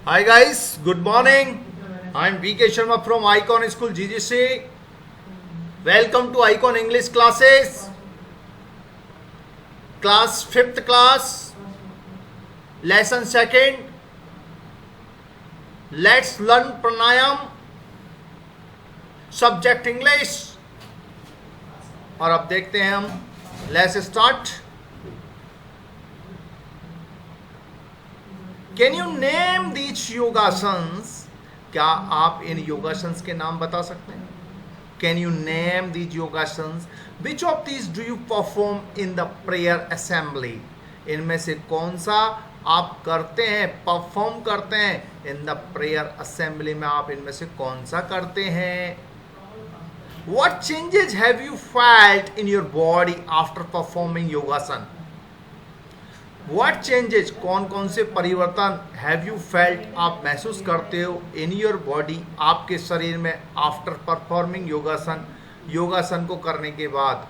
Hi guys, good morning. I'm VK Sharma from Icon School GGC. Welcome to Icon English classes. Class 5th class, lesson 2nd. Let's learn pranayam. Subject English. और अब देखते हैं हम. Let's start. Can you name these yogasans? क्या आप इन योगासन्स के नाम बता सकते हैं? Can you name these yogasans? Which of these do you perform in the prayer assembly? इनमें से कौन सा आप करते हैं, परफॉर्म करते हैं इन द प्रेयर असेंबली में? आप इनमें से कौन सा करते हैं? What changes have you felt in your body after performing yogasan? What changes, कौन कौन से परिवर्तन have you felt, आप महसूस करते हो in your body, आपके शरीर में after performing योगासन, योगासन को करने के बाद?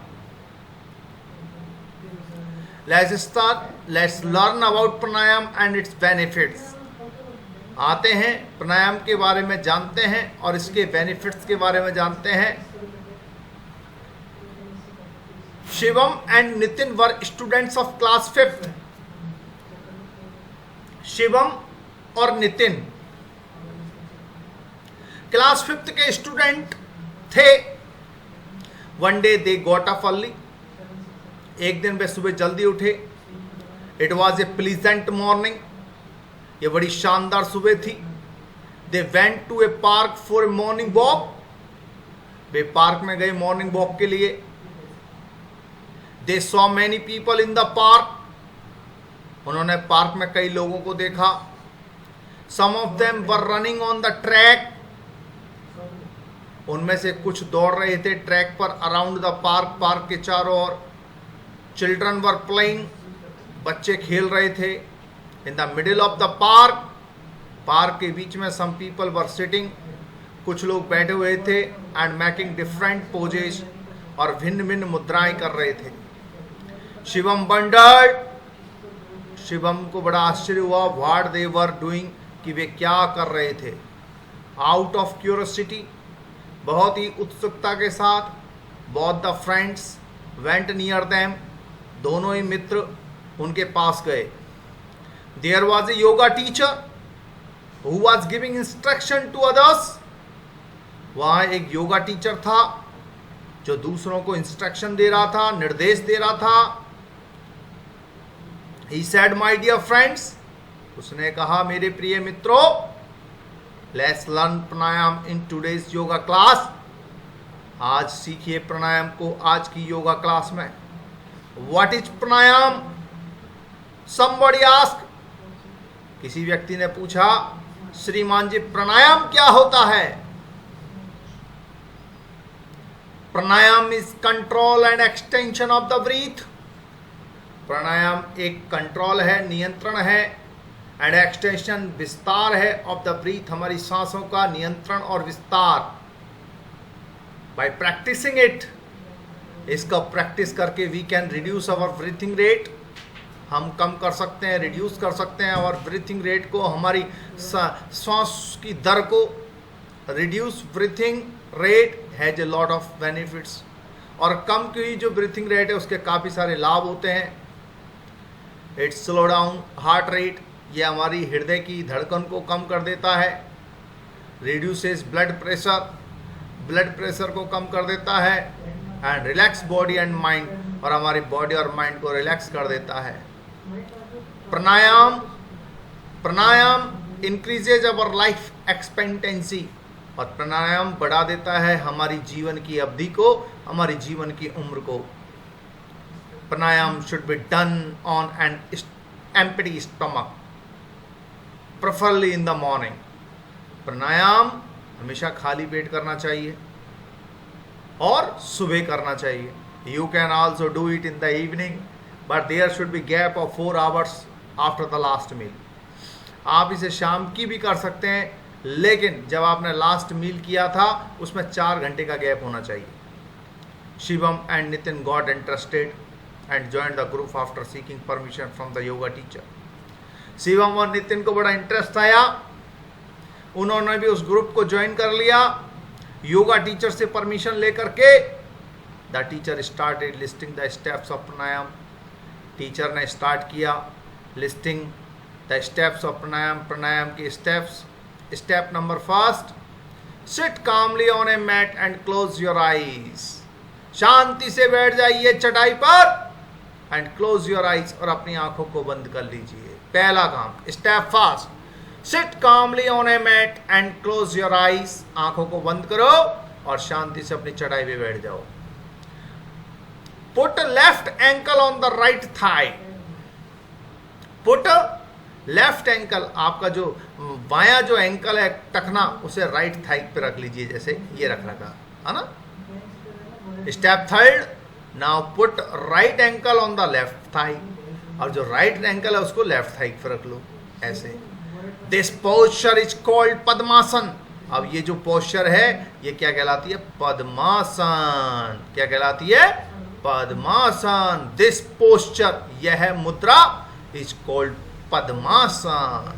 Let's start. Let's learn about pranayam and its benefits. आते हैं, प्राणायाम के बारे में जानते हैं और इसके बेनिफिट्स के बारे में जानते हैं. Shivam and Nitin were students of class 5th. Shivam और नितिन क्लास 5th के स्टूडेंट थे. One day they got up early. एक दिन वे सुबह जल्दी उठे. It was a pleasant morning. ये बड़ी शानदार सुबह थी. They went to a park for a morning walk. वे पार्क में गए मॉर्निंग वॉक के लिए. They saw many people in the park. उन्होंने पार्क में कई लोगों को देखा. Some of them were running on the track. उनमें से कुछ दौड़ रहे थे ट्रैक पर अराउंड द पार्क. पार्क के चारों ओर. Children were playing. बच्चे खेल रहे थे. In the middle of the park. Park के बीच में सम पीपल वर सिटिंग. कुछ लोग बैठे हुए थे एंड मेकिंग डिफरेंट पोजेस. और भिन्न भिन्न मुद्राएं कर रहे थे. शिवम वंडर्ड. शिवम को बड़ा आश्चर्य हुआ. व्हाट दे वर डूइंग, कि वे क्या कर रहे थे. आउट ऑफ क्यूरियोसिटी, बहुत ही उत्सुकता के साथ. Both the friends went near them. दोनों ही मित्र उनके पास गए. There was a yoga teacher who was giving instruction to others. वहाँ एक योगा टीचर था जो दूसरों को इंस्ट्रक्शन दे रहा था, निर्देश दे रहा था. He said, my dear friends, उसने कहा मेरे प्रिय मित्रों, let's learn pranayam in today's yoga class. आज सीखिए प्राणायाम को आज की योगा क्लास में. What is pranayam? Somebody asked. किसी व्यक्ति ने पूछा, श्रीमान जी प्राणायाम क्या होता है? प्राणायाम is control and extension of the breath. प्राणायाम एक कंट्रोल है, नियंत्रण है, एंड एक्सटेंशन विस्तार है ऑफ द ब्रीथ, हमारी सांसों का नियंत्रण और विस्तार. बाय प्रैक्टिसिंग इट, इसका प्रैक्टिस करके we can reduce our breathing rate. हम कम कर सकते हैं, रिड्यूस कर सकते हैं और ब्रीथिंग रेट को, हमारी सांस की दर को. Reduce breathing rate has a lot of benefits. और कम की जो ब्रीथिंग रेट है उसके काफ़ी सारे लाभ होते हैं. It slow down heart rate, ये हमारी हृदय की धड़कन को कम कर देता है. Reduces blood pressure, blood pressure को कम कर देता है. And relax body and mind, और हमारी बॉडी और माइंड को रिलैक्स कर देता है. प्राणायाम, प्राणायाम इंक्रीजेज अवर लाइफ एक्सपेक्टेंसी, और प्राणायाम बढ़ा देता है हमारी जीवन की अवधि को, हमारी जीवन की उम्र को. Pranayama should be done on an empty stomach, preferably in the morning. प्राणायाम हमेशा खाली पेट करना चाहिए और सुबह करना चाहिए. You can also do it in the evening, but there should be gap of 4 hours after the last meal. आप इसे शाम की भी कर सकते हैं, लेकिन जब आपने लास्ट मील किया था उसमें 4 घंटे का गैप होना चाहिए. Shivam and Nitin got interested and joined the group after seeking permission from the yoga teacher. Shivam और नितिन को बड़ा इंटरेस्ट आया उन्होंने भी उस ग्रुप को ज्वाइन कर लिया योगा टीचर से परमिशन लेकर के। The teacher started listing the steps of pranayama. Teacher ने स्टार्ट किया listing the steps of pranayama, प्राणायाम के steps. Step number first, sit calmly on a mat and close your eyes. शांति से बैठ जाइए चटाई पर एंड क्लोज योर आईज, और अपनी आंखों को बंद कर लीजिए। पहला काम, step first, sit calmly on a mat and close your eyes. आंखों को बंद करो और शांति से अपनी चटाई पे बैठ जाओ। Put left ankle on the right thigh. Put left ankle, आपका जो बायां जो एंकल है टखना, उसे राइट थाई पे रख लीजिए, जैसे ये रख रखा है ना। Step third, now put right ankle on the left thigh. और जो राइट एंकल है उसको लेफ्ट थाई पे रख लो, ऐसे। दिस पोस्चर इज कॉल्ड पद्मासन। अब ये जो पोस्चर है ये क्या कहलाती है? पद्मासन। क्या कहलाती है? पद्मासन। दिस पोस्चर, यह मुद्रा, is called padmasana.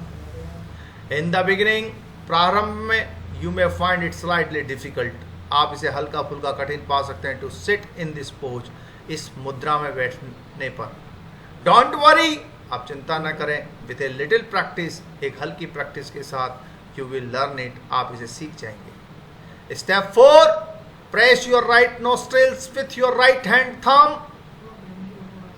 In the beginning, प्रारंभ में, you may find it slightly difficult. आप इसे हल्का फुल्का कठिन पा सकते हैं। To sit in this pose, इस मुद्रा में बैठने पर। डोंट वरी, आप चिंता न करें। विथ ए लिटिल प्रैक्टिस, एक हल्की प्रैक्टिस के साथ, यू विल लर्न इट, आप इसे सीख जाएंगे। Step 4, press your right nostrils with your right hand thumb.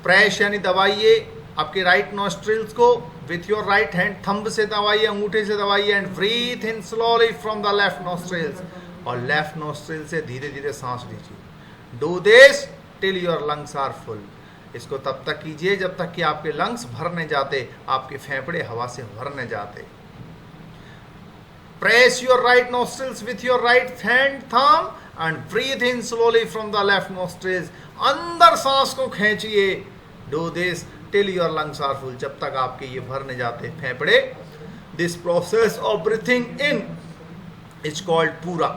Press यानी दबाइए आपके राइट नोस्ट्रिल्स को with your right hand, thumb से दबाइए, अंगूठे से दबाइए। And breathe in slowly from the left nostrils, और लेफ्ट नोस्ट्रिल से धीरे धीरे सांस लीजिए। Do this till your lungs are full. इसको तब तक कीजिए जब तक कि आपके लंग्स भरने जाते, आपके फेफड़े हवा से भरने जाते। Press your right nostrils with your right hand thumb and breathe in slowly from the left nostrils. अंदर सांस को खींचिए। Do this till your lungs are full, जब तक आपके ये भरने जाते फेफड़े। This process of breathing in is called पूरा।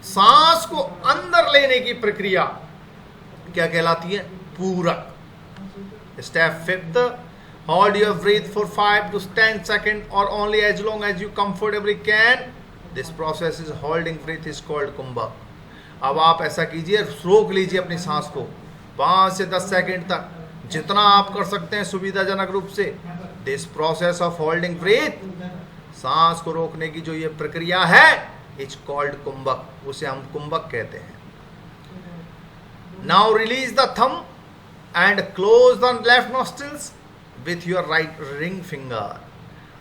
सांस को अंदर लेने की प्रक्रिया क्या कहलाती है? पूरक। Step 5, hold your breathe for 5 to 10 seconds or only as long as you comfortably can. This process is holding breath is called कुंभक। अब आप ऐसा कीजिए, रोक लीजिए अपनी सांस को 5 से 10 सेकंड तक, जितना आप कर सकते हैं सुविधाजनक रूप से। This process of holding breath, सांस को रोकने की जो ये प्रक्रिया है, इट्स कॉल्ड कुंभक, उसे हम कुंभक कहते हैं। Now release the thumb and close the left nostrils with your right ring finger.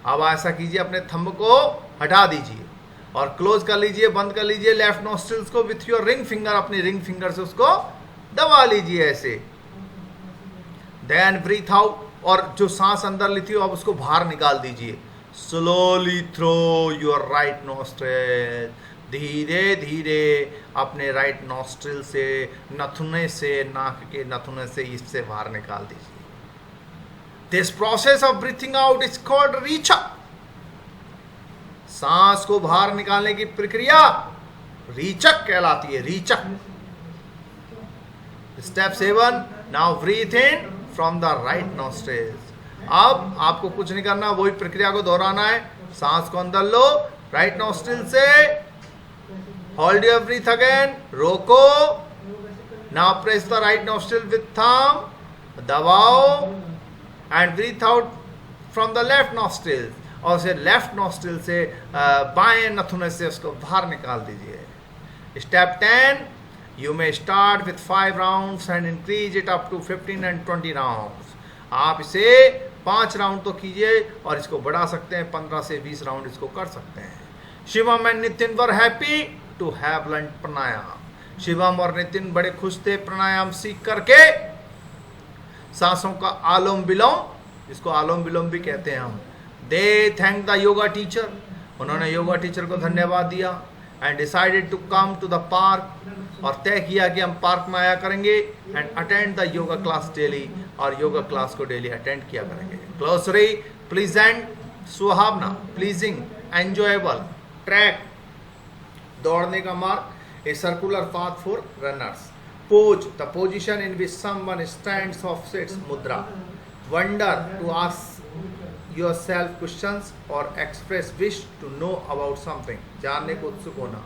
अब ऐसा कीजिए, अपने थंब को हटा दीजिए और क्लोज कर लीजिए, बंद कर लीजिए लेफ्ट नोस्ट्रिल्स को विथ योर रिंग फिंगर। अपनी रिंग फिंगर से उसको दबा लीजिए ऐसे। देन ब्रीथ आउट, और जो सांस अंदर ली थी अब उसको बाहर निकाल दीजिए। Slowly through your right nostril, धीरे धीरे अपने राइट नोस्ट्रिल से, नथुने से, नाक के नथुने से इससे बाहर निकाल दीजिए। This process of breathing out is called rechak. सांस को बाहर निकालने की प्रक्रिया रीचक कहलाती है, रीचक। Step 7, now breathe in from the right nostrils. अब आपको कुछ नहीं करना, वही प्रक्रिया को दोहराना है। सांस को अंदर लो राइट नोस्ट्रिल से, होल्ड योर ब्रीथ अगेन, रोको। Now press the right nostril with thumb, दबाओ and breathe out from the left nostril, और उसे लेफ्ट नोस्ट्रिल से बाएं नथुने से उसको बाहर निकाल दीजिए। Step 10, you may start with 5 rounds and increase it up to 15 and 20 rounds. आप इसे 5 राउंड तो कीजिए और इसको बढ़ा सकते हैं, 15 से 20 राउंड इसको कर सकते हैं। Shivam and Nitin were happy to have learn pranayama. Shivam और नितिन बड़े खुश थे प्राणायाम सीख करके। सांसों का आलोम विलोम, इसको आलोम विलोम भी कहते हैं हम। They thank the yoga teacher, उन्होंने योगा टीचर को धन्यवाद दिया। And decided to come to the park, और तय किया कि हम पार्क में आया करेंगे। And attend the yoga class daily, और योगा क्लास को डेली अटेंड किया करेंगे। ग्लोसरी, प्लीजेंट, सुहावना, प्लीजिंग, एंजॉयबल, ट्रैक, दौड़ने का मार्ग, a circular path for runners. Pose, the position in which someone stands of sits, मुद्रा। Wonder, to ask yourself questions or express wish to know about something, जानने को उत्सुक होना.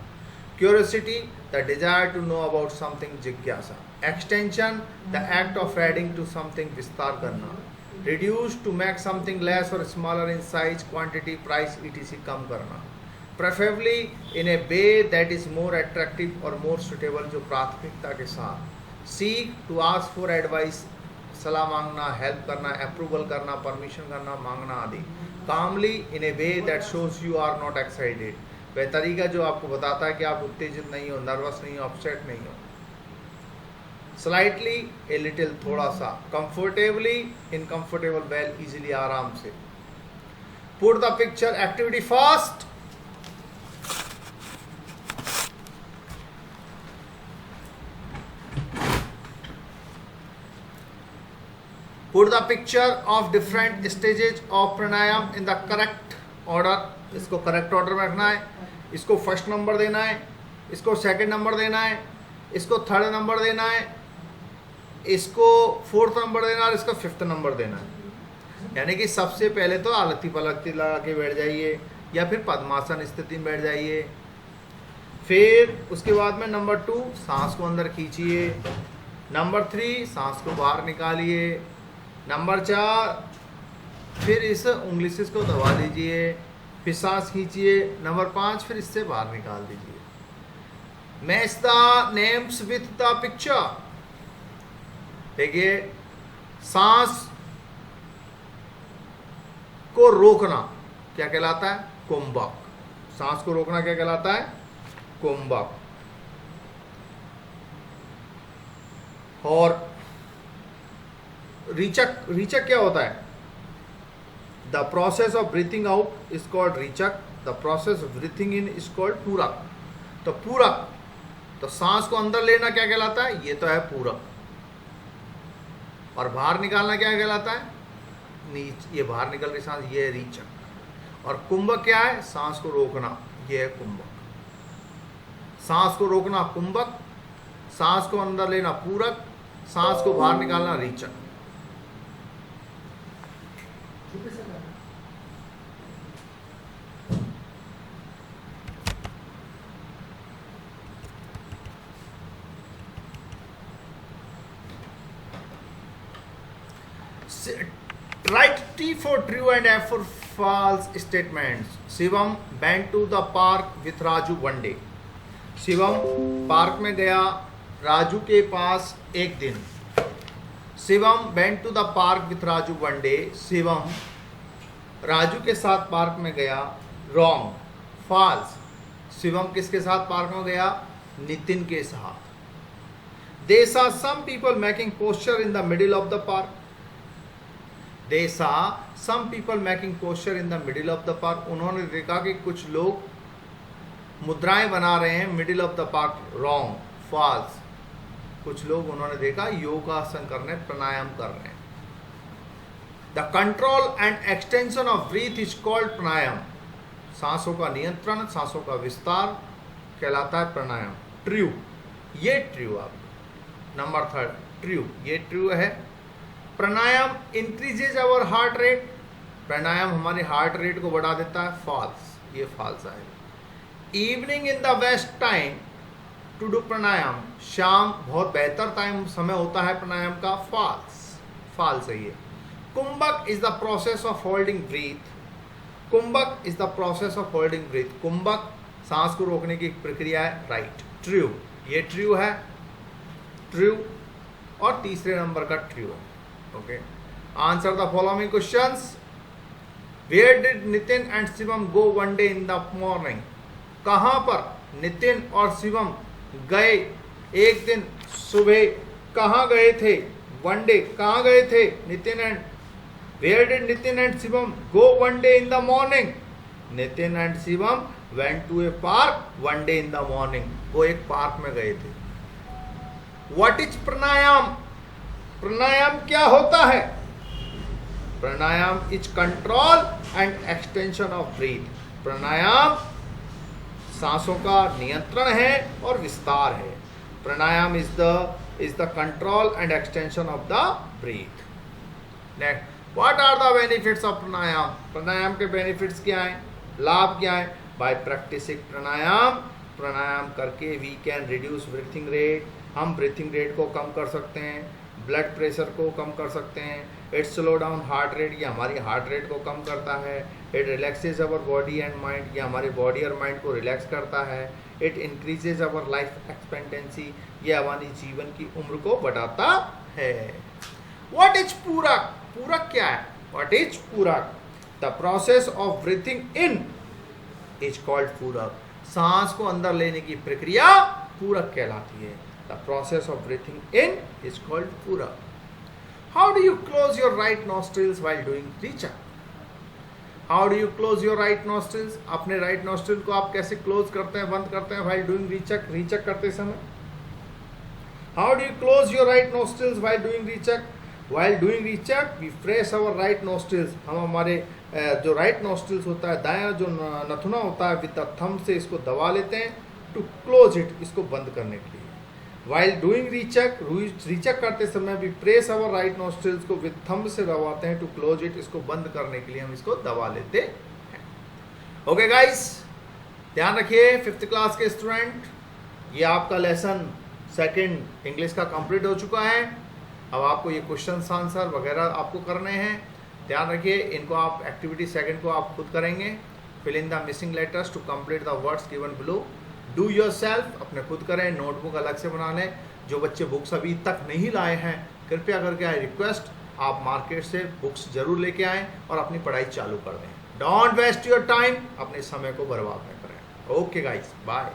Curiosity, the desire to know about something, जिज्ञासा. Extension, the act of adding to something, विस्तार करना. Reduce, to make something less or smaller in size, quantity, price, etc. कम करना. Preferably in a way that is more attractive or more suitable, जो प्राथमिकता के साथ. Seek, to ask for advice, सलाह मांगना, help करना, अप्रूवल करना, परमिशन करना, मांगना आदि. Calmly, in a way that shows you are not excited, वह तरीका जो आपको बताता है कि आप उत्तेजित नहीं हो, नर्वस नहीं हो, अपसेट नहीं हो. Slightly, a little, थोड़ा सा. Comfortably, uncomfortable, well, easily, आराम से. Put the picture activity first. Put the picture of different stages of pranayam in the correct order. इसको correct order में रखना है. इसको फर्स्ट नंबर देना है, इसको सेकंड नंबर देना है, इसको थर्ड नंबर देना है, इसको फोर्थ नंबर देना है और इसका फिफ्थ नंबर देना है. यानी कि सबसे पहले तो आलती पलकती लगा के बैठ जाइए या फिर पद्मासन स्थिति में बैठ जाइए. फिर उसके बाद में नंबर 2 सांस को अंदर खींचिए. नंबर 3 सांस को बाहर निकालिए. नंबर 4 फिर इस उंगली से इसको दबा लीजिए, फिर सांस खींचिए. नंबर 5 फिर इससे बाहर निकाल दीजिए. Match the names with the picture. देखिए, सांस को रोकना क्या कहलाता है? कुंभक. सांस को रोकना क्या कहलाता है? कुंभक. और रीचक क्या होता है? The process of breathing out is called rechak. The process of breathing in is called purak. तो पूरक, तो सांस को अंदर लेना क्या कहलाता है? ये तो है पूरक. और बाहर निकालना क्या कहलाता है? ये बाहर निकल रही सांस, ये है रीचक. और कुंभक क्या है? सांस को रोकना, ये है कुंभक. सांस को रोकना कुंभक, सांस को अंदर लेना पूरक, सांस को बाहर निकालना रीचक. Write T for true and F for false statements. Shivam went to the park with Raju one day. Shivam park में गया राजू के पास एक दिन. Shivam went to the park with Raju one day. Shivam Raju के साथ पार्क में गया. Wrong, false. शिवम किसके साथ पार्क में गया? नितिन के साथ. They saw some people making posture in the middle of the park. They saw some people making posture in the middle of the park. उन्होंने देखा कि कुछ लोग मुद्राएं बना रहे हैं middle of the park. Wrong, false. कुछ लोग उन्होंने देखा योगासन कर रहे हैं, प्राणायाम कर रहे हैं. The control and extension of breath is called pranayama. सांसों का नियंत्रण, सांसों का विस्तार कहलाता है प्राणायाम. ट्रू, ये ट्रू. आप नंबर 3 ट्रू, ये ट्रू है. Pranayama increases our heart rate. प्राणायाम हमारे हार्ट रेट को बढ़ा देता है. फॉल्स, ये फॉल्स है. Evening in the best time to do pranayama. शाम बहुत बेहतर टाइम समय होता है प्राणायाम का. फॉल्स, फॉल्स है ये. Kumbhak is the process of holding breath. Kumbhak is the process of holding breath. कुंभक सांस को रोकने की प्रक्रिया है. राइट, ट्रू, ये ट्रू है. ट्रू. और तीसरे नंबर का true. Okay, answer the following questions. Where did Nitin and Shivam go one day in the morning. कहां पर नितिन और शिवम गए एक दिन सुबह? कहां गए थे? One day. कहां गए थे Nitin and? Where did Nitin and Shivam go one day in the morning? Nitin and Shivam went to a park one day in the morning. वो एक पार्क में गए थे. व्हाट इज प्राणायाम? प्राणायाम क्या होता है? Pranayama is control and extension of breath. प्राणायाम सांसों का नियंत्रण है और विस्तार है. Pranayama is the control and extension of the breath. Next, what are the benefits of pranayama? प्राणायाम के बेनिफिट्स क्या हैं, लाभ क्या है? बाय प्रैक्टिसिंग प्राणायाम, प्राणायाम करके we can reduce breathing rate, हम ब्रीथिंग रेट को कम कर सकते हैं, ब्लड प्रेशर को कम कर सकते हैं, it slow down heart rate, ये हमारी हार्ट रेट को कम करता है, it relaxes our body and mind, ये हमारे बॉडी और माइंड को रिलैक्स करता है, it increases our life expectancy, ये हमारी जीवन की उम्र को बढ़ाता है। व्हाट इज पूरक? पूरक क्या है? व्हाट इज पूरक? The process of breathing in is called पूरक, सांस को अंदर लेने की प्रक्रिया पूरक कहलाती है। The process of breathing in is called purak. How do you close your right nostrils while doing rechak? How do you close your right nostrils? अपने राइट नॉस्ट्रिल को आप कैसे क्लोज करते हैं, बंद करते हैं व्हाइल डूइंग रीचक, रीचक करते समय? How do you close your right nostrils while doing rechak? While doing rechak we press our right nostrils, हम हमारे जो राइट नॉस्ट्रिल्स होता है, दायां जो नथुना होता है, विद द थंब से इसको दबा लेते हैं टू क्लोज इट, इसको बंद करने के लिए। व्हाइल डूइंग रीचक, रीचक करते समय भी प्रेस अवर राइट नॉस्ट्रिल्स को विद थंब से दबाते हैं टू क्लोज इट, इसको बंद करने के लिए हम इसको दबा लेते हैं। ओके गाइस, ध्यान रखिए 5th क्लास के स्टूडेंट, ये आपका लेसन 2 इंग्लिश का कंप्लीट हो चुका है। अब आपको ये क्वेश्चन आंसर वगैरह आपको करने हैं, ध्यान रखिए। इनको आप एक्टिविटी 2 को आप खुद करेंगे। Fill in the missing letters to complete the words given below. Do yourself, अपने खुद करें, नोटबुक अलग से बना लें। जो बच्चे बुक्स अभी तक नहीं लाए हैं, कृपया करके आई रिक्वेस्ट आप मार्केट से बुक्स जरूर लेके आएँ और अपनी पढ़ाई चालू कर दें। डोंट वेस्ट योर टाइम, अपने समय को बर्बाद न करें। Okay guys, bye.